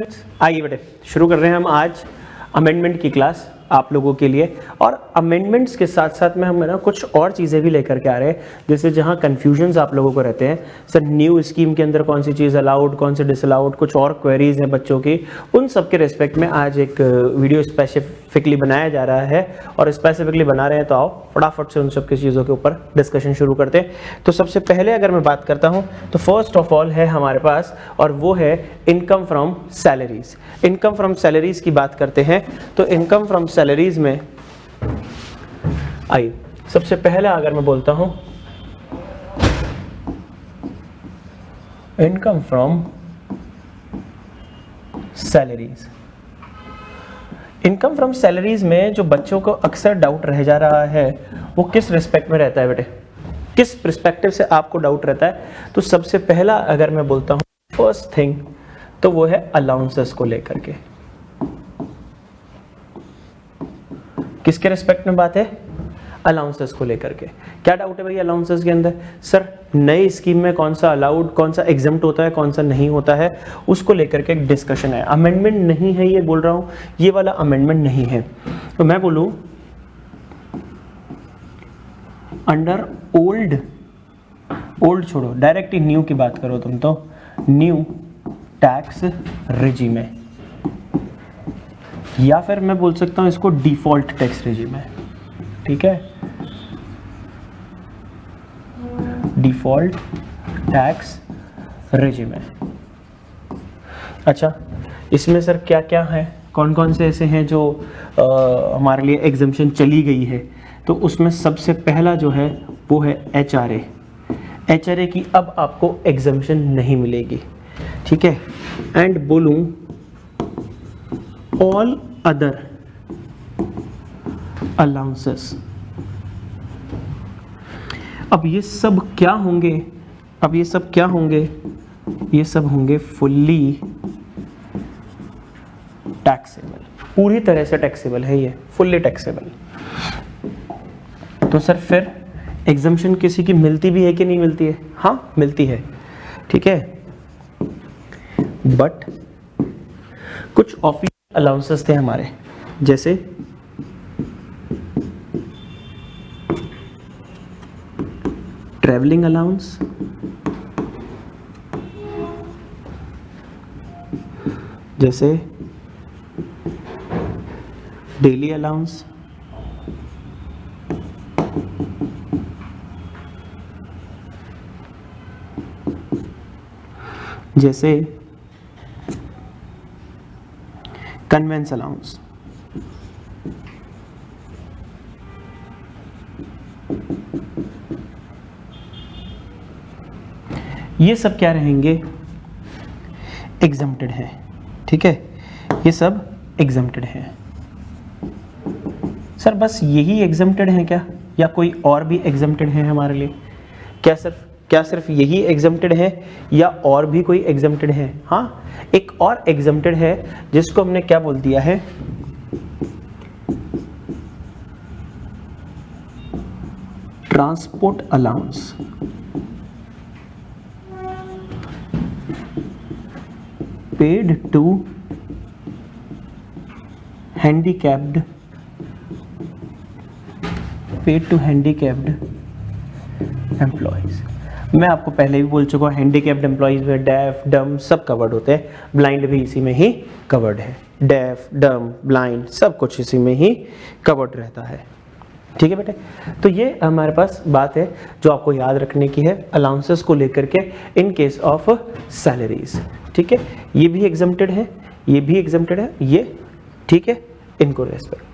आइए बेटे शुरू कर रहे हैं हम आज अमेंडमेंट की क्लास आप लोगों के लिए। और अमेंडमेंट्स के साथ साथ में हम ना कुछ और चीज़ें भी लेकर के आ रहे हैं, जैसे जहां कन्फ्यूजन्स आप लोगों को रहते हैं सर न्यू स्कीम के अंदर कौन सी चीज़ अलाउड कौन सी डिसअलाउड, कुछ और क्वेरीज हैं बच्चों की, उन सब के रिस्पेक्ट में आज एक वीडियो स्पेसिफिकली बनाया जा रहा है। और स्पेसिफिकली बना रहे हैं तो आओ फटाफट से उन सब की चीज़ों के ऊपर डिस्कशन शुरू करते हैं। तो सबसे पहले अगर मैं बात करता हूँ तो फर्स्ट ऑफ ऑल है हमारे पास, और वो है income from salaries. Income from salaries की बात करते हैं तो इनकम फ्रॉम सैलरीज में आइए सबसे पहला अगर मैं बोलता हूं income from salaries. Income from salaries में जो बच्चों को अक्सर डाउट रह जा रहा है वो किस रिस्पेक्ट में रहता है बेटे, किस पर्सपेक्टिव से आपको डाउट रहता है? तो सबसे पहला अगर मैं बोलता हूं फर्स्ट थिंग तो वो है अलाउंसेस को लेकर के। किसके रिस्पेक्ट में बात है? अलाउंसेस को लेकर के। क्या डाउट है भाई अलाउंसेस के अंदर? सर नई स्कीम में कौन सा अलाउड कौन सा एग्जम्प्ट होता है कौन सा नहीं होता है, उसको लेकर के एक डिस्कशन है। अमेंडमेंट नहीं है ये बोल रहा हूं, ये वाला अमेंडमेंट नहीं है। तो मैं बोलूं अंडर ओल्ड छोड़ो, डायरेक्ट ही न्यू की बात करो तुम, तो न्यू टैक्स रेजिम है, या फिर मैं बोल सकता हूं इसको डिफॉल्ट टैक्स रेजिम है। ठीक है, डिफॉल्ट टैक्स रेजिम है। अच्छा इसमें सर क्या क्या है, कौन कौन से ऐसे हैं जो हमारे लिए एग्जम्पशन चली गई है? तो उसमें सबसे पहला जो है वो है HRA। HRA की अब आपको एग्जम्पशन नहीं मिलेगी। ठीक है, एंड बोलूं ऑल अदर अलाउंसेस। अब ये सब क्या होंगे? अब ये सब क्या होंगे? ये सब होंगे फुल्ली टैक्सेबल, पूरी तरह से टैक्सेबल है ये, फुल्ली टैक्सेबल। तो सर फिर एग्जम्पशन किसी की मिलती भी है कि नहीं मिलती है? हाँ मिलती है। ठीक है, बट कुछ ऑफिशियल अलाउंसेस थे हमारे, जैसे ट्रैवलिंग अलाउंस, जैसे डेली अलाउंस, जैसे कन्वेंस अलाउंस, ये सब क्या रहेंगे? एग्जम्प्टेड है। ठीक है, ये सब एग्जम्प्टेड है। सर बस यही एग्जम्प्टेड है क्या, या कोई और भी एग्जम्प्टेड है हमारे लिए? क्या सिर्फ यही एग्जम्प्टेड है या और भी कोई एग्जम्प्टेड है? हाँ एक और एग्जम्प्टेड है जिसको हमने क्या बोल दिया है, transport allowance. Paid to handicapped employees. मैं आपको पहले भी बोल चुका हूँ हैंडीकैप्ड एम्प्लॉयज में डेफ डम सब कवर्ड होते हैं, ब्लाइंड भी इसी में ही कवर्ड है। डेफ डम ब्लाइंड सब कुछ इसी में ही कवर्ड रहता है। ठीक है बेटे, तो ये हमारे पास बात है जो आपको याद रखने की है अलाउंसेस को लेकर के इन केस ऑफ सैलरीज। ठीक है, ये भी एग्जम्प्टेड है, ये भी एग्जम्प्टेड है, ये ठीक है, इनको रेस्पेक्ट।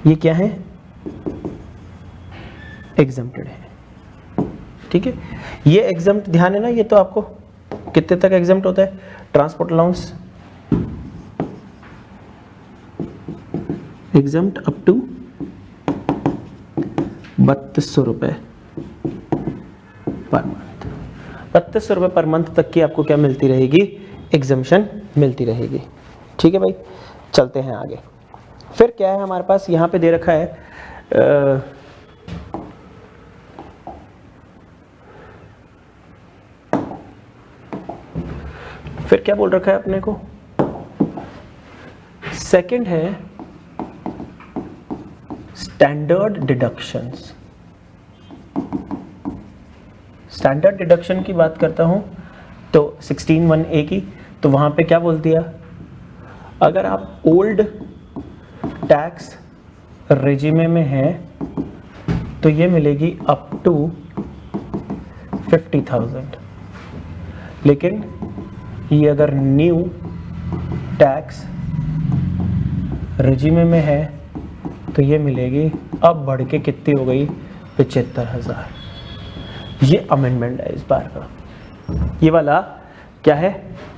ये क्या है? एग्जम्प्टेड है। ठीक है, ये एग्जम्प्ट ध्यान है ना, ये तो आपको कितने तक एग्जम्प्ट होता है? Transport allowance exempt up to 3200 रुपए पर मंथ। 3200 रुपए पर मंथ तक की आपको क्या मिलती रहेगी? एग्जम्पशन मिलती रहेगी। ठीक है भाई, चलते हैं आगे। फिर क्या है हमारे पास यहाँ पे दे रखा है फिर क्या बोल रखा है अपने को, सेकंड है स्टैंडर्ड डिडक्शंस। स्टैंडर्ड डिडक्शन की बात करता हूं तो 16(1)(a) की, तो वहां पे क्या बोल दिया, अगर आप ओल्ड टैक्स रेजिमे में हैं तो ये मिलेगी अप टू 50,000, लेकिन ये अगर न्यू टैक्स रेजिमे में है तो ये मिलेगी अब बढ़ के कितनी हो गई, 75,000। ये अमेंडमेंट है इस बार का, ये वाला क्या है,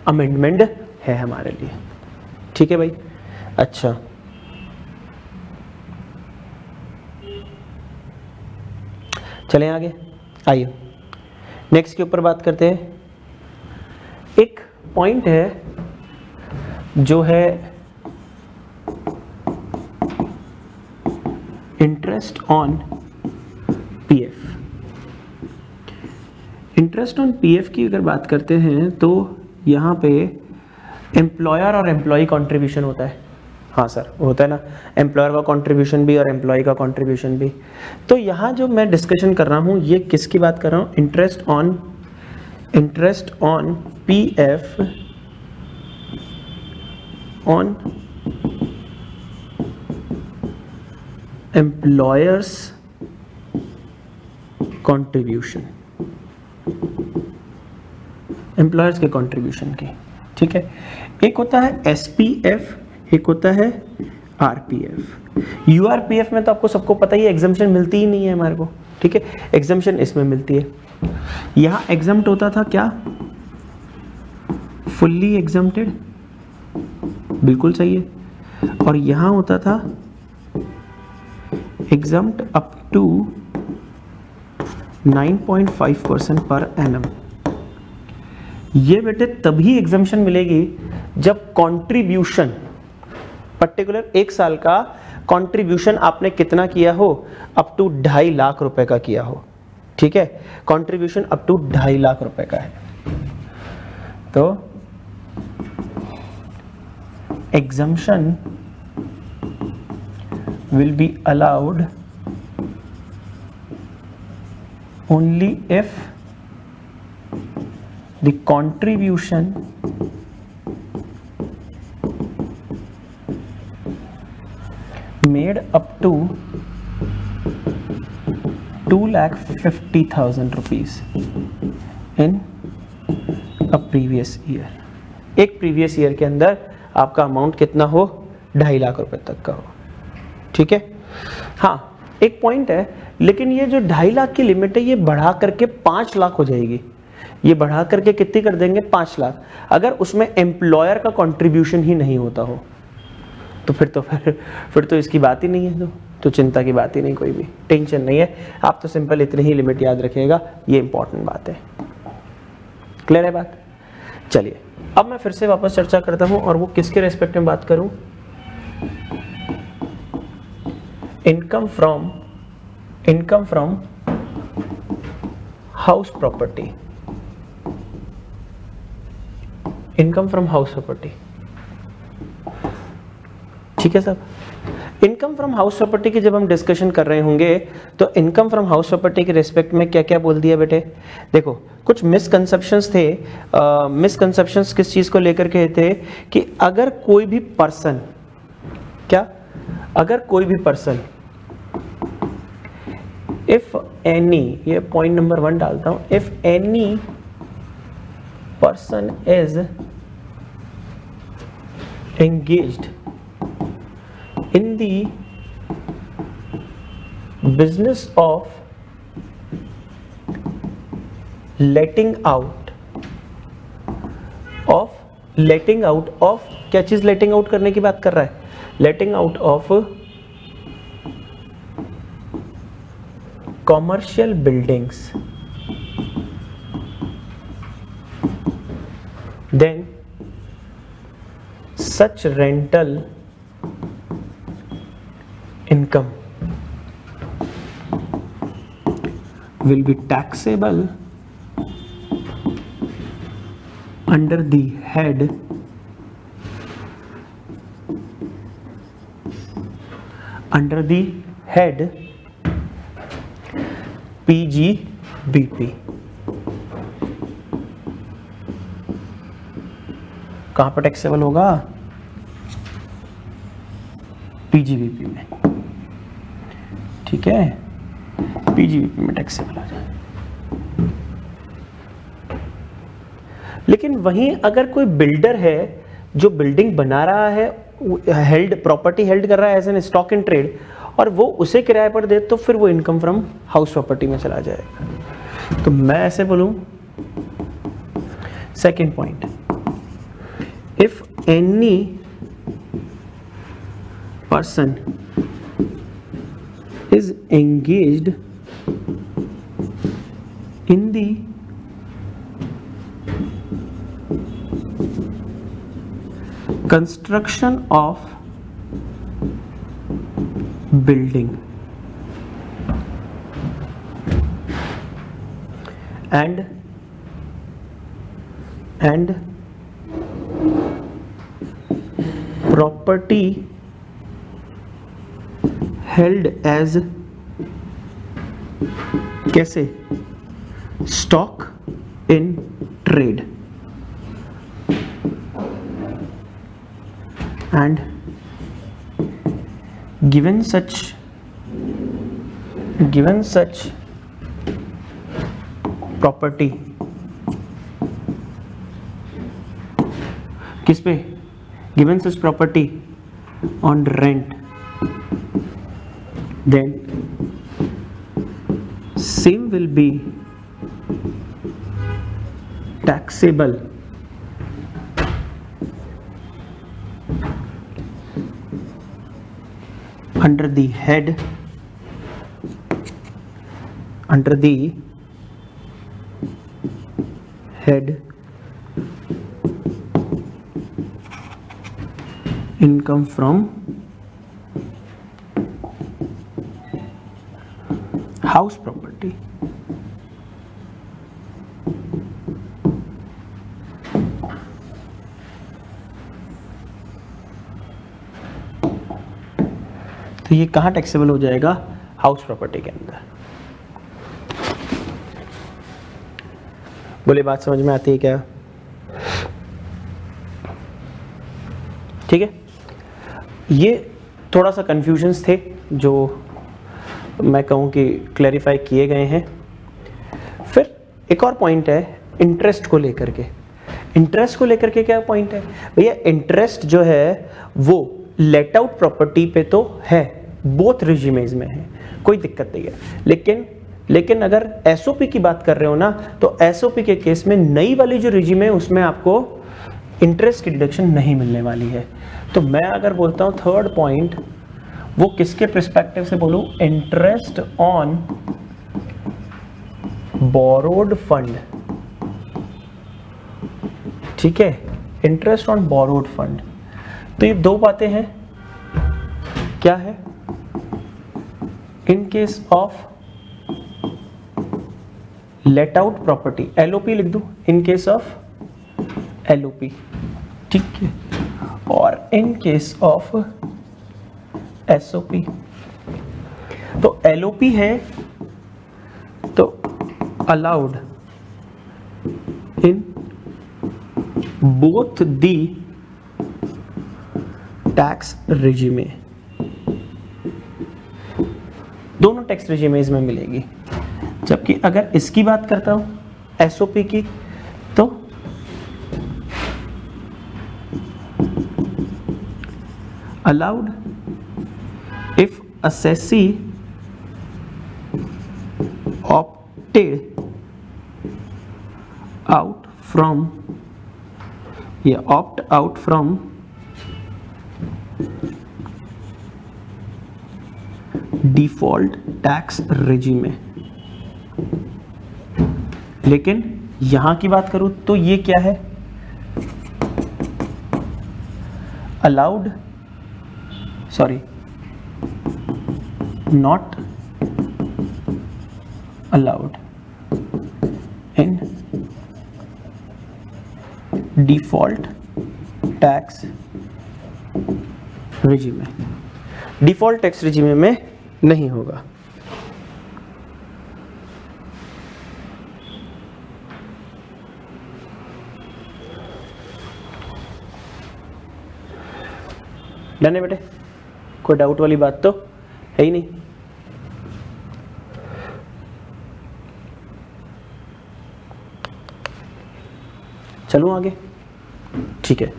अमेंडमेंट है हमारे लिए, ठीक है भाई। अच्छा, चलें आगे, आइए नेक्स्ट के ऊपर बात करते हैं। एक पॉइंट है जो है interest on PF. Interest on PF की अगर बात करते हैं तो यहाँ पे एम्प्लॉयर और एम्प्लॉय कंट्रीब्यूशन होता है। हाँ सर, होता है ना, एम्प्लॉयर का कंट्रीब्यूशन भी और एम्प्लॉय का कंट्रीब्यूशन भी। तो यहाँ जो मैं डिस्कशन कर रहा हूँ ये किसकी बात कर रहा हूँ, interest on PF on employers contribution, employers के कंट्रीब्यूशन की, ठीक है। एक होता है एसपीएफ, एक होता है आरपीएफ। यूआरपीएफ में तो आपको सबको पता ही है एग्जम्पशन मिलती ही नहीं है हमारे को, ठीक है, एग्जम्पशन इसमें मिलती है। यहाँ एग्जम्प्ट होता था क्या, फुल्ली एग्जम्प्टेड, बिल्कुल सही है, और यहाँ होता था exempt up to 9.5% per annum. ये बेटे तभी एग्जम्पशन मिलेगी जब कंट्रीब्यूशन, पर्टिकुलर एक साल का कंट्रीब्यूशन आपने कितना किया हो, अप टू 2.5 लाख रुपए का किया हो, ठीक है, कंट्रीब्यूशन अप टू 2.5 लाख रुपए का है। तो exemption will be allowed only if the contribution made up to 2,50,000 rupees in a previous year। एक प्रीवियस ईयर के अंदर आपका अमाउंट कितना हो, 2.5 लाख रुपए तक का हो, ठीक है। हाँ, एक पॉइंट है, लेकिन ये जो 2.5 लाख की लिमिट है ये बढ़ा करके 5 लाख हो जाएगी। ये बढ़ा करके कितनी कर देंगे, 5 लाख, अगर उसमें एम्प्लॉयर का कंट्रीब्यूशन ही नहीं होता हो तो फिर तो इसकी बात ही नहीं है, तो चिंता की बात ही नहीं, कोई भी टेंशन नहीं है। आप तो सिंपल इतनी ही लिमिट याद रखिएगा, ये इंपॉर्टेंट बात है। क्लियर है बात। चलिए अब मैं फिर से वापस चर्चा करता हूं, और वो किसके रेस्पेक्ट में बात करूं, income from house property, income from house property, ठीक है साहब। इनकम फ्रॉम हाउस प्रॉपर्टी की जब हम डिस्कशन कर रहे होंगे तो इनकम फ्रॉम हाउस प्रॉपर्टी के रेस्पेक्ट में क्या क्या बोल दिया बेटे, देखो कुछ मिसकंसेप्शंस थे। मिसकंसेप्शंस किस चीज को लेकर के थे कि अगर कोई भी पर्सन, क्या, अगर कोई भी पर्सन, इफ एनी, ये पॉइंट नंबर 1 डालता हूं, if any person is engaged in the business of letting out of क्या चीज letting out करने की बात कर रहा है, letting out of commercial buildings, then such rental income will be taxable under the head PGBP। कहां पर टैक्सेबल होगा? पीजीबीपी में, ठीक है, पीजीबीपी में टैक्सेबल आ जाए। लेकिन वहीं अगर कोई बिल्डर है जो बिल्डिंग बना रहा है, प्रॉपर्टी हेल्ड कर रहा है as an stock in trade, और वो उसे किराए पर दे, तो फिर वो इनकम फ्रॉम हाउस प्रॉपर्टी में चला जाएगा। तो मैं ऐसे बोलूं, second point, if any person is engaged in the construction of building and property held as कैसे? Stock in trade, and given such property किस पे? given such property on rent, then same will be taxable under the head income from house property. तो ये कहां taxable हो जाएगा? House property के अंदर। बोले बात समझ में आती है क्या? ठीक है, ये थोड़ा सा कंफ्यूजन्स थे जो मैं कहूँ कि क्लैरिफाई किए गए हैं। फिर एक और पॉइंट है इंटरेस्ट को लेकर के। इंटरेस्ट को लेकर के क्या पॉइंट है भैया? इंटरेस्ट जो है वो लेट आउट प्रॉपर्टी पे तो है, बोथ रिजिमेज में है, कोई दिक्कत नहीं है। लेकिन अगर एसओपी की बात कर रहे हो ना, तो एसओपी के केस में नई वाली जो रिजिम है उसमें आपको इंटरेस्ट की डिडक्शन नहीं मिलने वाली है। तो मैं अगर बोलता हूँ थर्ड पॉइंट, वो किसके पर्सपेक्टिव से बोलूं? इंटरेस्ट ऑन बोरोड फंड, ठीक है, इंटरेस्ट ऑन बोरोड फंड। तो ये दो बातें हैं, क्या है? In case of let out property, LOP लिख दूं, इन केस ऑफ एलओपी, ठीक है, और इन केस ऑफ एसओपी। तो एलओपी है तो allowed in both the tax regime, दोनों टैक्स रिजिमेज में मिलेगी। जबकि अगर इसकी बात करता हूं एसओपी की, तो allowed if assessee opted out from opt out from default tax regime में। लेकिन यहां की बात करूं तो ये क्या है? Allowed, sorry, not allowed in default tax regime में, डिफॉल्ट टैक्स रिजीम में नहीं होगा। डन है बेटे, कोई डाउट वाली बात तो है ही नहीं। चलूं आगे, ठीक है।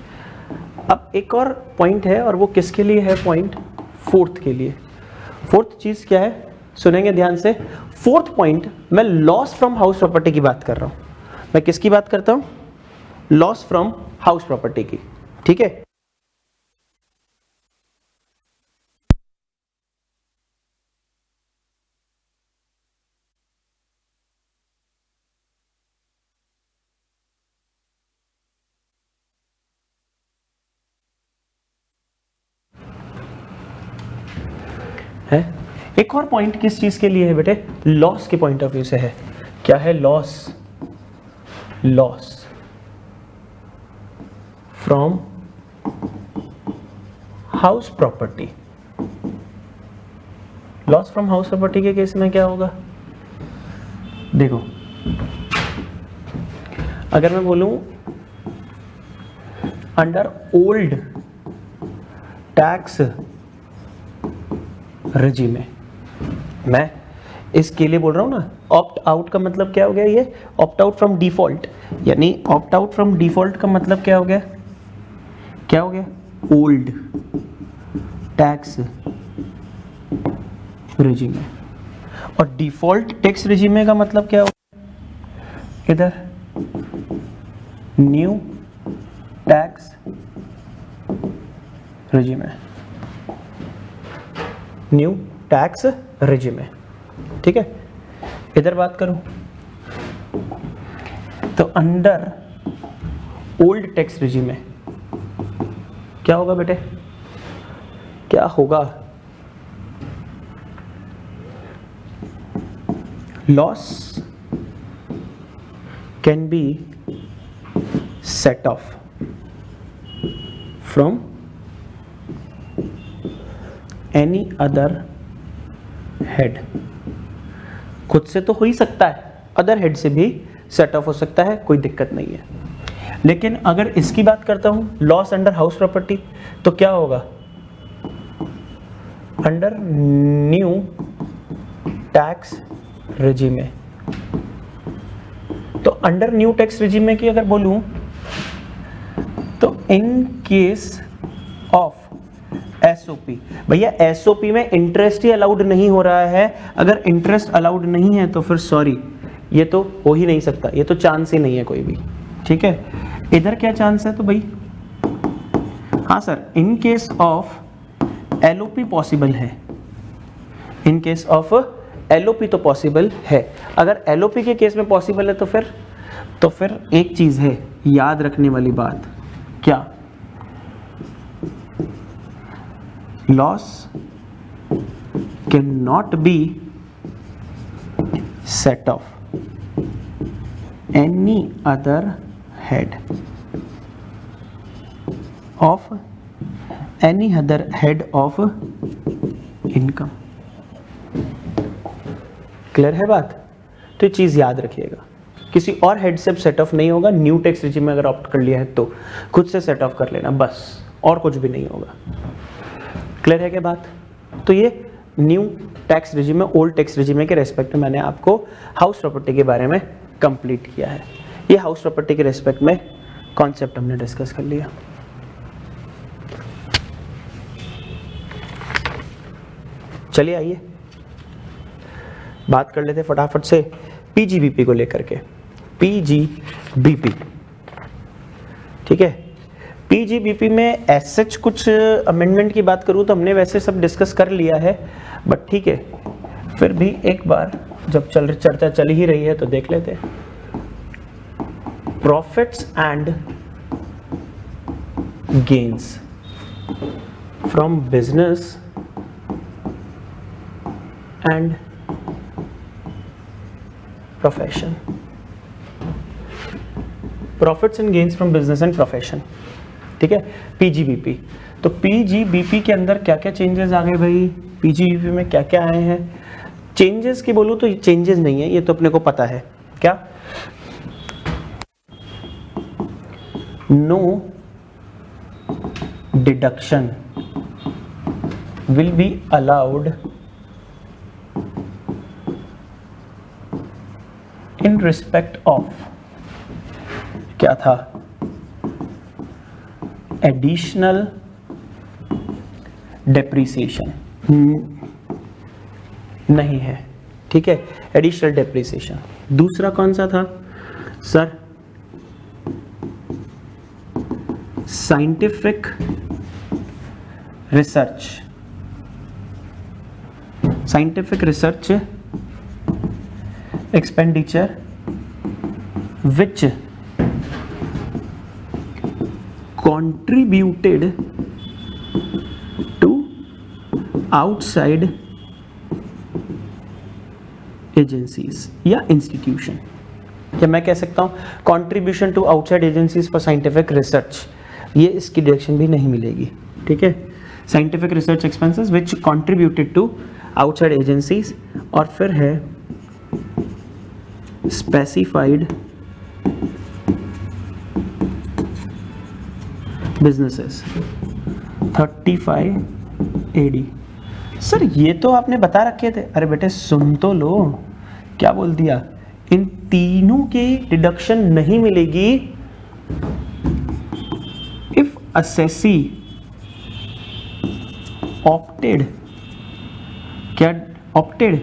अब एक और पॉइंट है, और वो किसके लिए है पॉइंट? फोर्थ के लिए। फोर्थ चीज क्या है, सुनेंगे ध्यान से। फोर्थ पॉइंट, मैं लॉस फ्रॉम हाउस प्रॉपर्टी की बात कर रहा हूं। मैं किसकी बात करता हूं? लॉस फ्रॉम हाउस प्रॉपर्टी की, ठीक है। है एक और पॉइंट किस चीज के लिए है बेटे? लॉस के पॉइंट ऑफ व्यू से है। क्या है? Loss, loss from house property. Loss from house property के केस में क्या होगा? देखो, अगर मैं बोलूं अंडर ओल्ड टैक्स रिजीम में, मैं इसके लिए बोल रहा हूं ना, ऑप्ट आउट का मतलब क्या हो गया? ये ऑप्ट आउट फ्रॉम डिफॉल्ट, यानी ऑप्ट आउट फ्रॉम डिफॉल्ट का मतलब क्या हो गया? क्या हो गया? ओल्ड टैक्स रिजीम में। और डिफॉल्ट टैक्स रिजीम में का मतलब क्या हो? इधर न्यू टैक्स रिजीम है, न्यू टैक्स रिजीम है, ठीक है। इधर बात करूं तो अंडर ओल्ड टैक्स रिजीम में क्या होगा बेटे? क्या होगा? Loss can be set of from any other head. खुद से तो हो ही सकता है, अदर हेड से भी सेट ऑफ हो सकता है, कोई दिक्कत नहीं है। लेकिन अगर इसकी बात करता हूं, लॉस अंडर हाउस प्रॉपर्टी, तो क्या होगा? अंडर न्यू टैक्स रिजीम में। तो अंडर न्यू टैक्स रिजीम में की अगर बोलूं तो इन केस ऑफ एसओपी, भैया एसओपी में इंटरेस्ट ही अलाउड नहीं हो रहा है। अगर इंटरेस्ट अलाउड नहीं है तो फिर सॉरी, ये तो हो ही नहीं सकता, ये तो चांस ही नहीं है कोई भी, ठीक है। इधर क्या चांस है? तो भाई हाँ sir, in case of LOP possible है, इन केस ऑफ एलओपी तो पॉसिबल है। अगर एलओपी के केस में पॉसिबल है तो फिर एक चीज है याद रखने वाली बात, क्या? Loss can not be set of any other head of any other head of income. Clear है बात? तो ये चीज याद रखिएगा, किसी और हेड से सेट ऑफ नहीं होगा। न्यू टैक्स रिजीम में अगर ऑप्ट कर लिया है तो खुद से सेट ऑफ कर लेना, बस, और कुछ भी नहीं होगा। क्लियर है क्या बात? तो ये न्यू टैक्स रिजीम में, ओल्ड टैक्स रिजीम के रेस्पेक्ट में मैंने आपको हाउस प्रॉपर्टी के बारे में कंप्लीट किया है। ये हाउस प्रॉपर्टी के रेस्पेक्ट में कॉन्सेप्ट हमने डिस्कस कर लिया। चलिए आइए बात कर लेते फटाफट से पीजीबीपी को लेकर के। पीजीबीपी, ठीक है। पीजीबीपी में एसएच कुछ अमेंडमेंट की बात करूं तो हमने वैसे सब डिस्कस कर लिया है, बट ठीक है, फिर भी एक बार जब चर्चा चल ही रही है तो देख लेते हैं। Profits and gains from business and profession. Profits and gains from business and profession, ठीक है, पीजीबीपी। तो पीजीबीपी के अंदर क्या क्या चेंजेस आ गए भाई, पीजीबीपी में क्या क्या आए हैं? चेंजेस की बोलूं तो ये चेंजेस नहीं है, ये तो अपने को पता है क्या, no deduction will be allowed in respect of, क्या था, एडिशनल डेप्रिसिएशन नहीं है, ठीक है, एडिशनल डेप्रिसिएशन। दूसरा कौन सा था sir, scientific research, scientific research expenditure which contributed to outside agencies या institution, या मैं कह सकता हूं contribution to outside agencies for scientific research, ये इसकी डायरेक्शन भी नहीं मिलेगी, ठीक है, scientific research expenses which contributed to outside agencies, और फिर है specified बिजनेसेस 35 AD। सर ये तो आपने बता रखे थे, अरे बेटे सुन तो लो, क्या बोल दिया, इन तीनों की डिडक्शन नहीं मिलेगी इफ असेसी ऑप्टेड, क्या ऑप्टेड,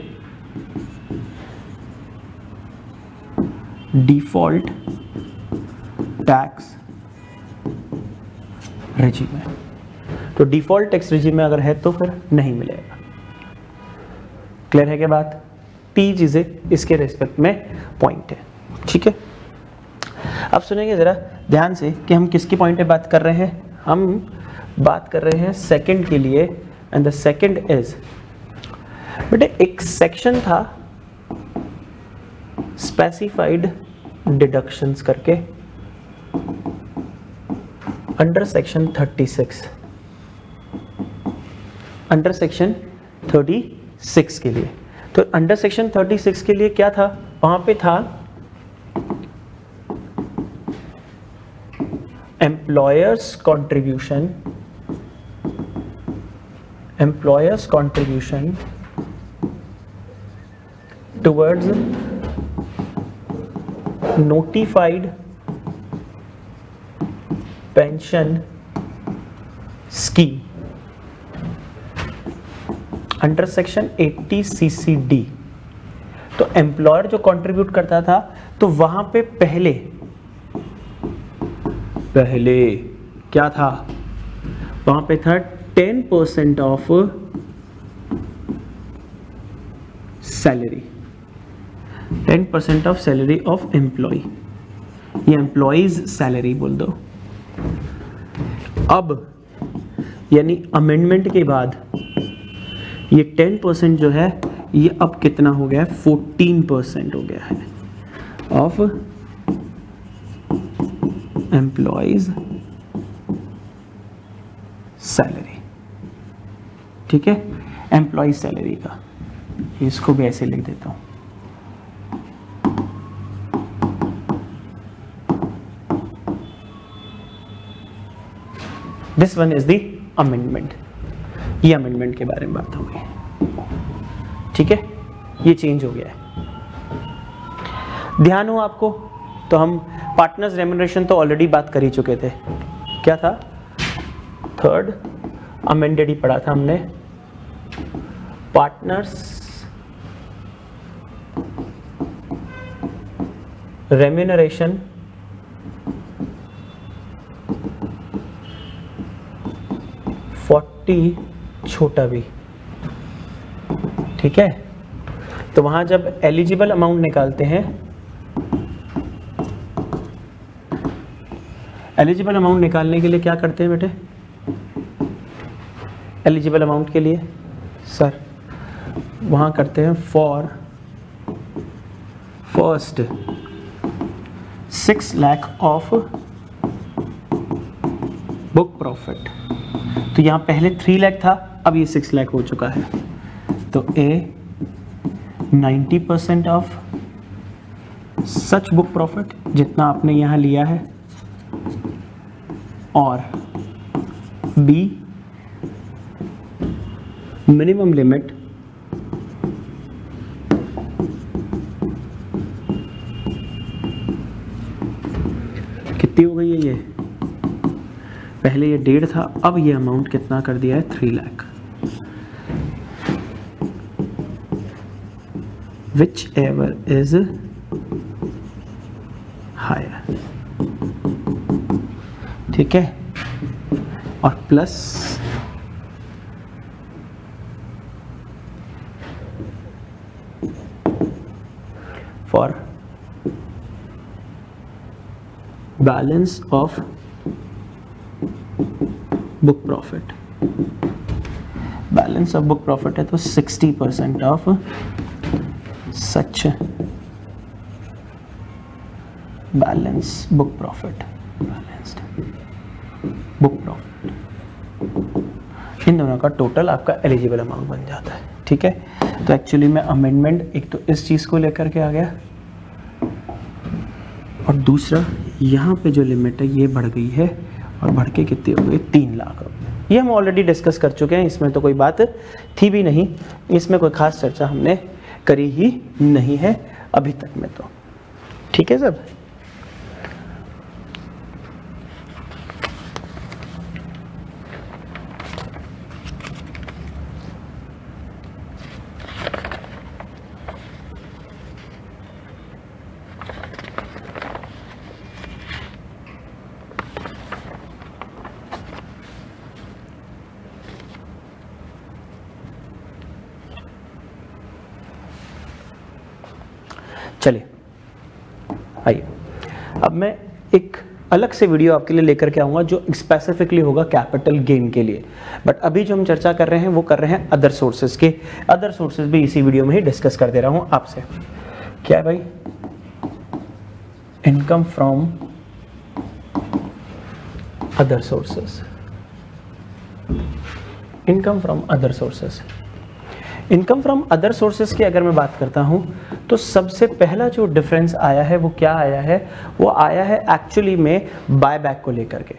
डिफॉल्ट टैक्स रेजिम में। तो डिफॉल्ट टैक्स रेजिम में अगर है तो फिर नहीं मिलेगा। क्लियर है क्या बात? 3 चीजें इसके रेस्पेक्ट में पॉइंट है, ठीक है। अब सुनेंगे जरा ध्यान से कि हम किसकी पॉइंट पे बात कर रहे हैं। हम बात कर रहे हैं सेकंड के लिए, एंड द सेकंड इज, बेटे एक सेक्शन था स्पेसिफाइड डिडक्शंस करके अंडर सेक्शन 36, अंडर सेक्शन 36 के लिए। तो अंडर सेक्शन 36 के लिए क्या था, वहां पे था employers contribution, employers contribution towards notified pension scheme under section 80 CCD। तो एम्प्लॉयर जो कंट्रीब्यूट करता था तो वहां पे पहले क्या था, वहां पे था 10% of salary, 10% of salary of employ, ये एम्प्लॉयज सैलरी बोल दो। अब यानी अमेंडमेंट के बाद ये 10% जो है ये अब कितना हो गया है, 14% हो गया है ऑफ एम्प्लॉयज सैलरी, ठीक है, एम्प्लॉय सैलरी का। इसको भी ऐसे लिख देता हूं, this one is the amendment. ये अमेंडमेंट के बारे में बात हो गई, ठीक है, ये चेंज हो गया है। ध्यान हो आपको, तो हम पार्टनर्स रेम्यूनरेशन तो ऑलरेडी बात कर ही चुके थे। क्या था, थर्ड अमेंडेड ही पढ़ा था हमने, पार्टनर्स रेम्यूनरेशन छोटा भी, ठीक है। तो वहां जब एलिजिबल अमाउंट निकालते हैं, एलिजिबल अमाउंट निकालने के लिए क्या करते हैं बेटे, एलिजिबल अमाउंट के लिए सर वहां करते हैं for first 6 lakh of book profit. तो यहाँ पहले 3 लाख था, अब ये 6 लाख हो चुका है। तो A 90% of such book profit जितना आपने यहाँ लिया है, और B मिनिमम लिमिट कितनी हो गई है ये, पहले ये 1.5 था, अब ये अमाउंट कितना कर दिया है 3 lakh. Whichever is higher, ठीक है, और plus for balance of book profit. Balance of book profit है तो 60% of such balance book profit, balanced book profit, इन दोनों का टोटल आपका एलिजिबल अमाउंट बन जाता है, ठीक है। तो एक्चुअली मैं अमेंडमेंट एक तो इस चीज़ को लेकर के आ गया, और दूसरा यहाँ पे जो लिमिट है ये बढ़ गई है, और बढ़ के कितनी हो गई 3 लाख रुपये। ये हम ऑलरेडी डिस्कस कर चुके हैं, इसमें तो कोई बात थी भी नहीं, इसमें कोई खास चर्चा हमने करी ही नहीं है अभी तक में, तो ठीक है सब। चलिए आइए, अब मैं एक अलग से वीडियो आपके लिए लेकर के आऊँगा जो स्पेसिफिकली होगा कैपिटल गेन के लिए, बट अभी जो हम चर्चा कर रहे हैं वो कर रहे हैं अदर सोर्सेज के। अदर सोर्सेज भी इसी वीडियो में ही डिस्कस कर दे रहा हूँ आपसे। क्या है भाई, income from other sources, income from other sources. Income from other sources की अगर मैं बात करता हूं तो सबसे पहला जो डिफरेंस आया है वो क्या आया है, वो आया है एक्चुअली में बायबैक को लेकर के।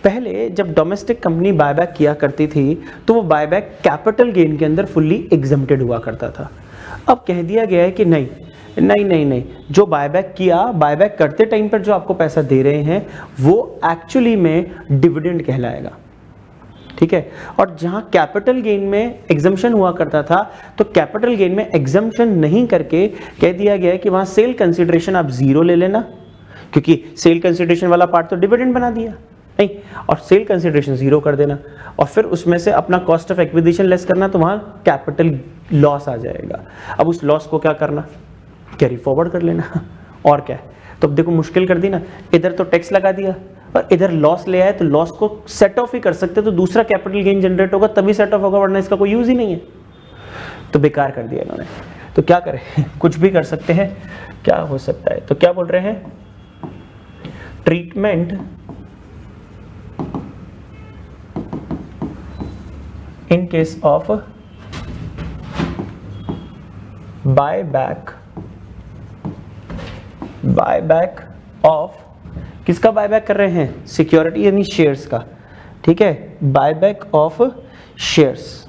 पहले जब डोमेस्टिक कंपनी बायबैक किया करती थी तो वो बायबैक कैपिटल गेन के अंदर फुल्ली एग्जम्प्टेड हुआ करता था। अब कह दिया गया है कि नहीं नहीं नहीं नहीं, जो बायबैक किया, बायबैक करते टाइम पर जो आपको पैसा दे रहे हैं वो एक्चुअली में डिविडेंड कहलाएगा, ठीक है। और जहां कैपिटल गेन में एग्जम्पशन हुआ करता था तो कैपिटल गेन में एग्जम्पशन नहीं करके कह दिया गया है कि वहां सेल कंसिडरेशन आप 0 ले लेना, क्योंकि सेल कंसिडरेशन वाला पार्ट तो डिविडेंड बना दिया नहीं, और सेल कंसिडरेशन 0 कर देना, और फिर उसमें से अपना कॉस्ट ऑफ एक्विजिशन लेस करना, तो वहां कैपिटल लॉस आ जाएगा। अब उस लॉस को क्या करना, कैरी फॉरवर्ड कर लेना, और क्या है। तो अब देखो मुश्किल कर दी ना, इधर तो टैक्स लगा दिया और इधर लॉस ले आए, तो लॉस को सेट ऑफ ही कर सकते, तो दूसरा कैपिटल गेन जनरेट होगा तभी सेट ऑफ होगा, वरना इसका कोई यूज ही नहीं है। तो बेकार कर दिया इन्होंने। तो क्या करें, कुछ भी कर सकते हैं, क्या हो सकता है। तो क्या बोल रहे हैं, treatment in case of buyback of, किसका बायबैक कर रहे हैं, सिक्योरिटी यानी शेयर्स का, ठीक है। Buyback of shares,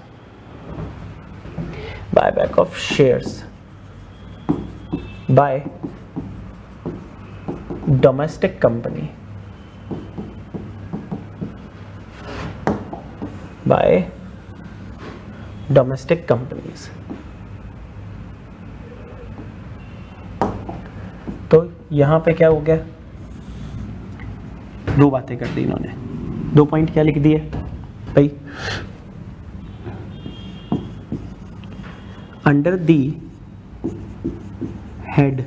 buyback of shares bye domestic company, bye domestic companies. तो यहां पे क्या हो गया, दो बातें कर दी इन्होंने, 2 पॉइंट क्या लिख दिए भाई, under the head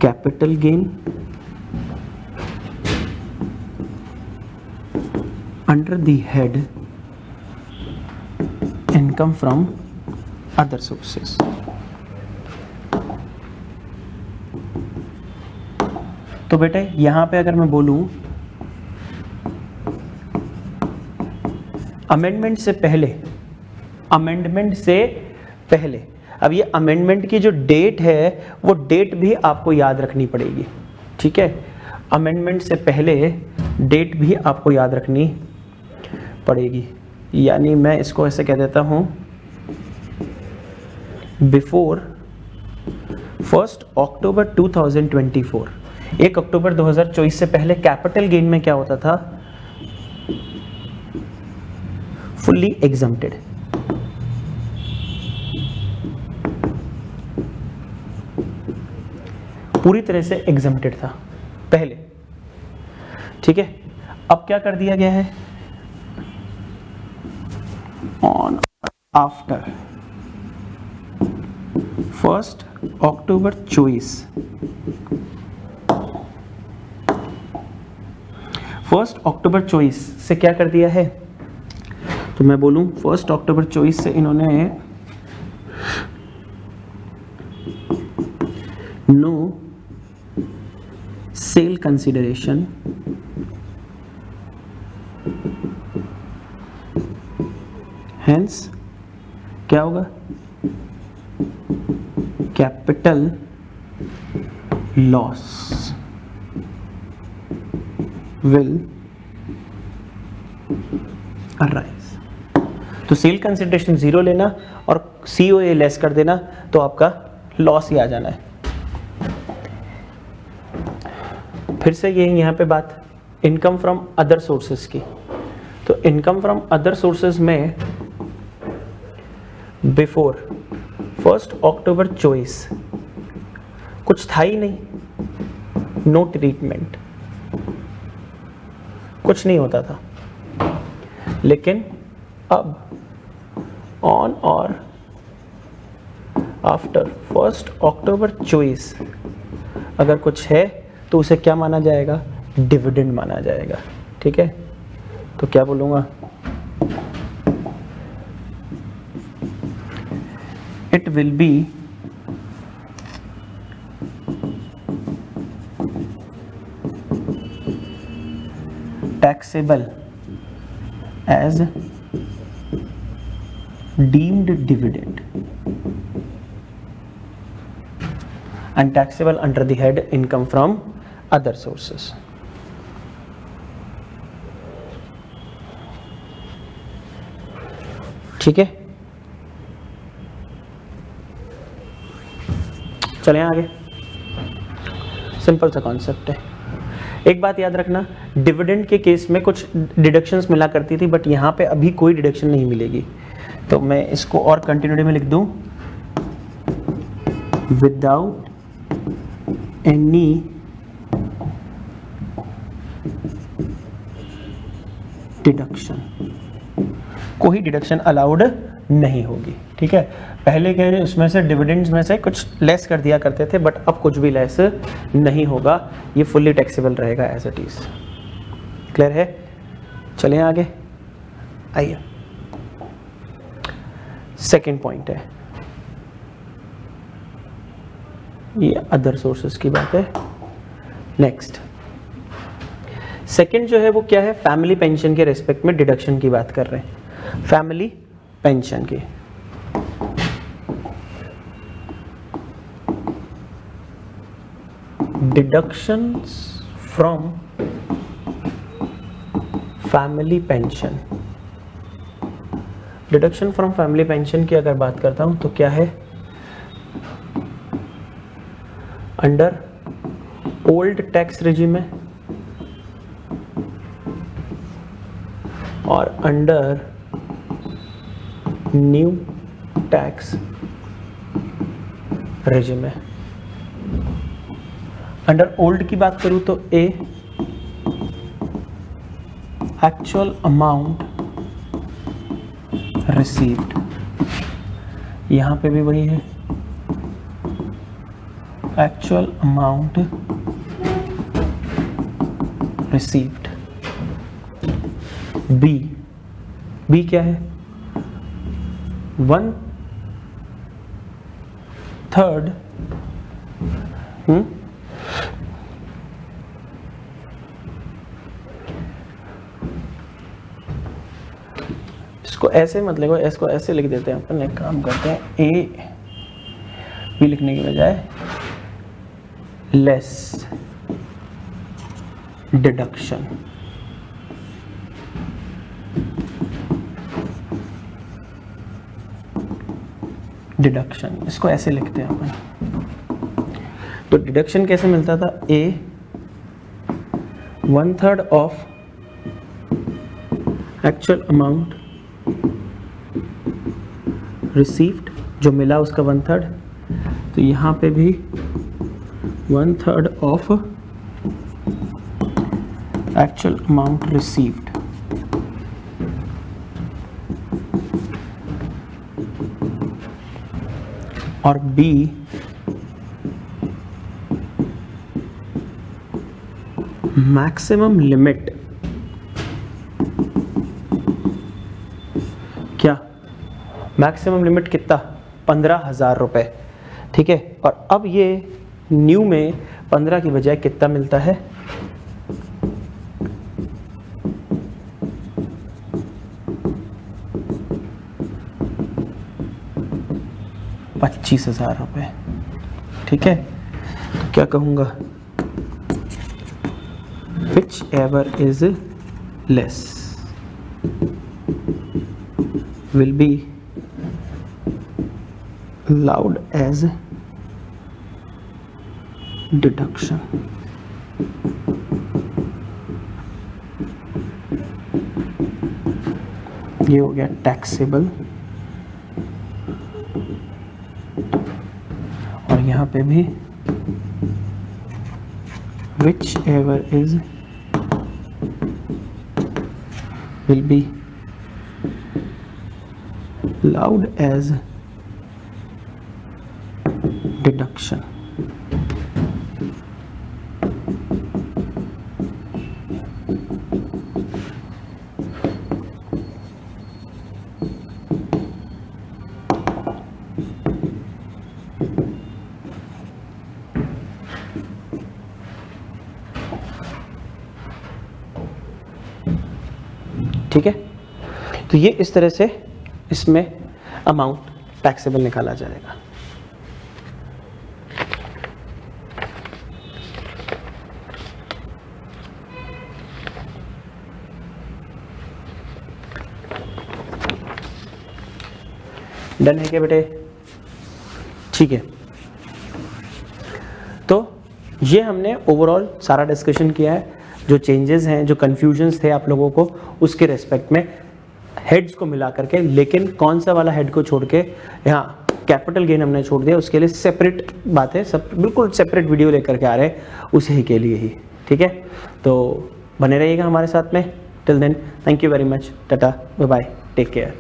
capital gain, under the head income from other sources. तो बेटे यहां पे अगर मैं बोलूं अमेंडमेंट से पहले, अब ये अमेंडमेंट की जो डेट है वो डेट भी आपको याद रखनी पड़ेगी, ठीक है। अमेंडमेंट से पहले डेट भी आपको याद रखनी पड़ेगी, यानी मैं इसको ऐसे कह देता हूं बिफोर 1 अक्टूबर 2024। 1 अक्टूबर 2024 से पहले कैपिटल गेन में क्या होता था, फुल्ली एग्जम्प्टेड, पूरी तरह से एग्जम्प्टेड था पहले, ठीक है। अब क्या कर दिया गया है, ऑन आफ्टर 1 अक्टूबर 24, 1 अक्टूबर 24 से क्या कर दिया है, तो मैं बोलूं 1 अक्टूबर 24 से इन्होंने नो सेल कंसिडरेशन हेंस क्या होगा, कैपिटल लॉस विल अराइज। तो सेल कंसिडरेशन 0 लेना और COA लेस कर देना तो आपका लॉस ही आ जाना है। फिर से ये यहाँ पे बात इनकम फ्रॉम अदर सोर्सेस की, तो इनकम फ्रॉम अदर सोर्सेस में बिफोर 1 अक्टूबर 24 कुछ था ही नहीं, नो ट्रीटमेंट, कुछ नहीं होता था। लेकिन अब ऑन और आफ्टर 1 अक्टूबर 24 अगर कुछ है तो उसे क्या माना जाएगा, डिविडेंड माना जाएगा, ठीक है। तो क्या बोलूँगा, it will be taxable as deemed dividend and taxable under the head income from other sources. ठीक है, चलें आगे। सिंपल सा कॉन्सेप्ट है। एक बात याद रखना, डिविडेंड के केस में कुछ डिडक्शंस मिला करती थी, बट यहाँ पे अभी कोई डिडक्शन नहीं मिलेगी। तो मैं इसको और कंटिन्यूटी में लिख दूं, विदाउट एनी डिडक्शन, कोई डिडक्शन अलाउड नहीं होगी, ठीक है। पहले के उसमें से डिविडेंड्स में से कुछ लेस कर दिया करते थे, बट अब कुछ भी लेस नहीं होगा, ये फुल्ली टैक्सेबल रहेगा एज इट इज। क्लियर है, चलिए आगे आइए। सेकंड पॉइंट है, ये अदर सोर्सेस की बात है। नेक्स्ट सेकंड जो है वो क्या है, फैमिली पेंशन के रेस्पेक्ट में डिडक्शन की बात कर रहे हैं। फैमिली पेंशन की deductions from family pension, deduction from family pension की अगर बात करता हूं तो क्या है, अंडर ओल्ड टैक्स रेजिम में और अंडर न्यू टैक्स रेजिम में। अंडर ओल्ड की बात करूं तो ए एक्चुअल अमाउंट रिसीव्ड, यहां पे भी वही है, एक्चुअल अमाउंट रिसीव्ड। बी क्या है, 1/3 ऐसे मत लिखो, इसको ऐसे लिख देते हैं अपन, एक काम करते हैं, ए भी लिखने की बजाय लेस डिडक्शन। डिडक्शन इसको ऐसे लिखते हैं अपन। तो डिडक्शन कैसे मिलता था, ए 1/3 ऑफ एक्चुअल अमाउंट रिसीव्ड, जो मिला उसका 1/3। तो यहाँ पे भी 1/3 ऑफ एक्चुअल अमाउंट रिसीव्ड। और बी मैक्सिमम लिमिट, क्या मैक्सिमम लिमिट कितना, 15,000 रुपए, ठीक है। और अब ये न्यू में 15 की बजाय कितना मिलता है, 25,000 रुपए, ठीक है। तो क्या कहूँगा, whichever is less will be allowed as deduction। ये हो गया टैक्सेबल, और यहाँ पे भी whichever is will be allowed as deduction। ठीक है, तो ये इस तरह से इसमें अमाउंट टैक्सेबल निकाला जाएगा। डन है क्या बेटे? ठीक है, तो ये हमने ओवरऑल सारा डिस्कशन किया है। जो चेंजेस हैं, जो कन्फ्यूजन्स थे आप लोगों को, उसके रेस्पेक्ट में हेड्स को मिला करके, लेकिन कौन सा वाला हेड को छोड़ के यहाँ कैपिटल गेन हमने छोड़ दिया, उसके लिए सेपरेट बात है, सब बिल्कुल सेपरेट वीडियो लेकर के आ रहे हैं उसी के लिए ही। ठीक है, तो बने रहिएगा हमारे साथ में। Till then, thank you very much, tata, bye bye, take care.